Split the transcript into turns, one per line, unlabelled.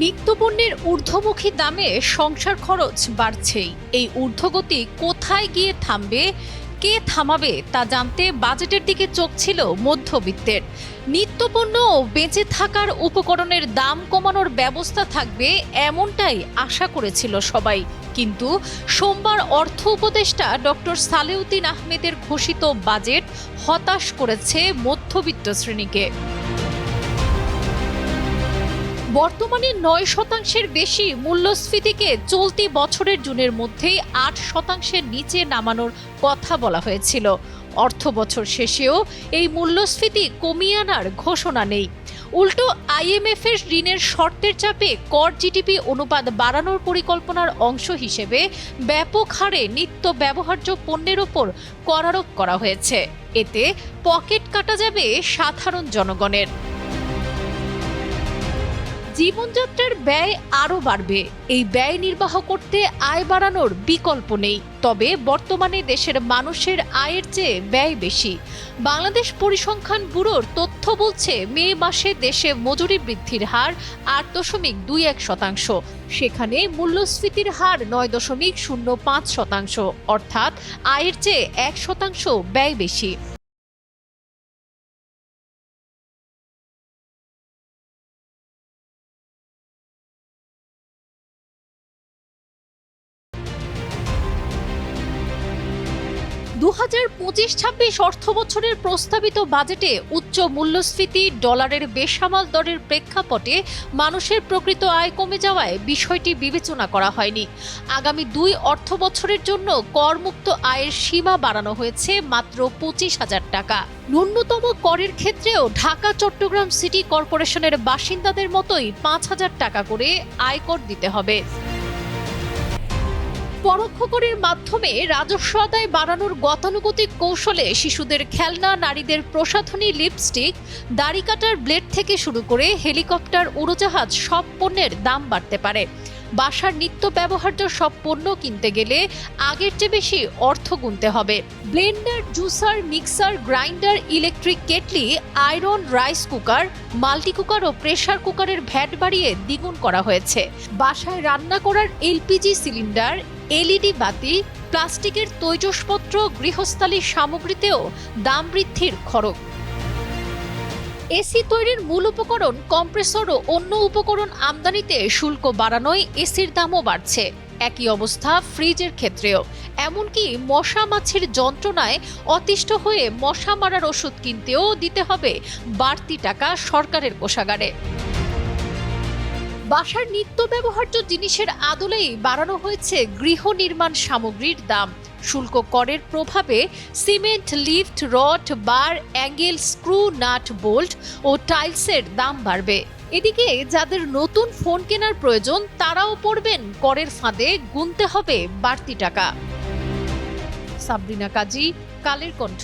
নিত্যপণ্যের ঊর্ধ্বমুখী দামে সংসার খরচ বাড়ছেই। এই ঊর্ধ্বগতি কোথায় গিয়ে থামবে, কে থামাবে তা জানতে বাজেটের দিকে চোখ ছিল মধ্যবিত্তের। নিত্যপণ্য ও বেঁচে থাকার উপকরণের দাম কমানোর ব্যবস্থা থাকবে এমনটাই আশা করেছিল সবাই, কিন্তু সোমবার অর্থ উপদেষ্টা ডক্টর সালেউদ্দিন আহমেদের ঘোষিত বাজেট হতাশ করেছে মধ্যবিত্ত শ্রেণীকে। বর্তমানে ৯% বেশি মূল্যস্ফীতিকে চলতি বছরের জুনের মধ্যেই ৮% নিচে নামানোর কথা বলা হয়েছিল। অর্থ বছর শেষেও এই মূল্যস্ফীতি কমিয়ে আনার ঘোষণা নেই। উল্টো IMF এর ঋণের শর্তের চাপে কর জিডিপি অনুপাত বাড়ানোর পরিকল্পনার অংশ হিসেবে ব্যাপক হারে নিত্য ব্যবহার্য পণ্যের ওপর কর আরোপ করা হয়েছে। এতে পকেট কাটা যাবে সাধারণ জনগণের। জীবনযাত্রার ব্যয় আরও বাড়বে। এই ব্যয় নির্বাহ করতে আয় বাড়ানোর বিকল্প নেই। তবে বর্তমানে দেশের মানুষের আয়ের চেয়ে ব্যয় বেশি। বাংলাদেশ পরিসংখ্যান ব্যুরোর তথ্য বলছে, মে মাসে দেশে মজুরি বৃদ্ধির হার ৮.21%। সেখানে মূল্যস্ফীতির হার ৯.05%, অর্থাৎ আয়ের চেয়ে 1% ব্যয় বেশি। দু ২৫-২৬ অর্থ বছরের প্রস্তাবিত বাজেটে উচ্চ মূল্যস্ফীতি, ডলারের বেসামাল দরের প্রেক্ষাপটে মানুষের প্রকৃত আয় কমে যাওয়ায় বিষয়টি বিবেচনা করা হয়নি। আগামী ২ অর্থ বছরের জন্য করমুক্ত আয়ের সীমা বাড়ানো হয়েছে মাত্র ২৫,০০০ টাকা। ন্যূনতম করের ক্ষেত্রেও ঢাকা চট্টগ্রাম সিটি কর্পোরেশনের বাসিন্দাদের মতোই ৫,০০০ টাকা করে আয়কর দিতে হবে। পরোক্ষ করের মাধ্যমে রাজস্ব আদায় বাড়ানোর গতানুগতিক কৌশলে শিশুদের খেলনা, নারীদের প্রসাধনী, লিপস্টিক, দাড়ি কাটার ব্লেড থেকে শুরু করে হেলিকপ্টার, উড়োজাহাজ সব পণ্যের দাম বাড়তে পারে। বাসার নিত্য ব্যবহার্য সব পণ্য কিনতে গেলে আগের চেয়ে বেশি অর্থ গুনতে হবে। Blender, juicer, mixer, grinder, electric কেটলি, iron, rice cooker, multi cooker ও প্রেসার কুকারের ভ্যাট বাড়িয়ে দ্বিগুণ করা হয়েছে। বাসায় রান্না করার LPG সিলিন্ডার, LED বাতি, প্লাস্টিকের তৈজসপত্র, গৃহস্থালী সামগ্রীতেও দাম বৃদ্ধির খড়গ। এসি তৈরির মূল উপকরণ, কম্প্রেসর ও অন্য উপকরণ আমদানিতে শুল্ক বাড়ানোয় এসির দামও বাড়ছে। একই অবস্থা ফ্রিজের ক্ষেত্রেও। এমনকি মশা মাছির যন্ত্রণায় অতিষ্ঠ হয়ে মশা মারার ওষুধ কিনতেও দিতে হবে বাড়তি টাকা সরকারের কোষাগারে। বাসার নিত্য ব্যবহার্য জিনিসের আদলেই বাড়ানো হয়েছে গৃহ নির্মাণ সামগ্রীর দাম। শুল্ক করের প্রভাবে সিমেন্ট, লিফট, রড, বার, অ্যাঙ্গেল, স্ক্রু, নাট, বোল্ট ও টাইলসের দাম বাড়বে। এদিকে যাদের নতুন ফোন কেনার প্রয়োজন তারাও পড়বেন করের ফাঁদে, গুনতে হবে বাড়তি টাকা। সাবরিনা কাজী, কালের কণ্ঠ।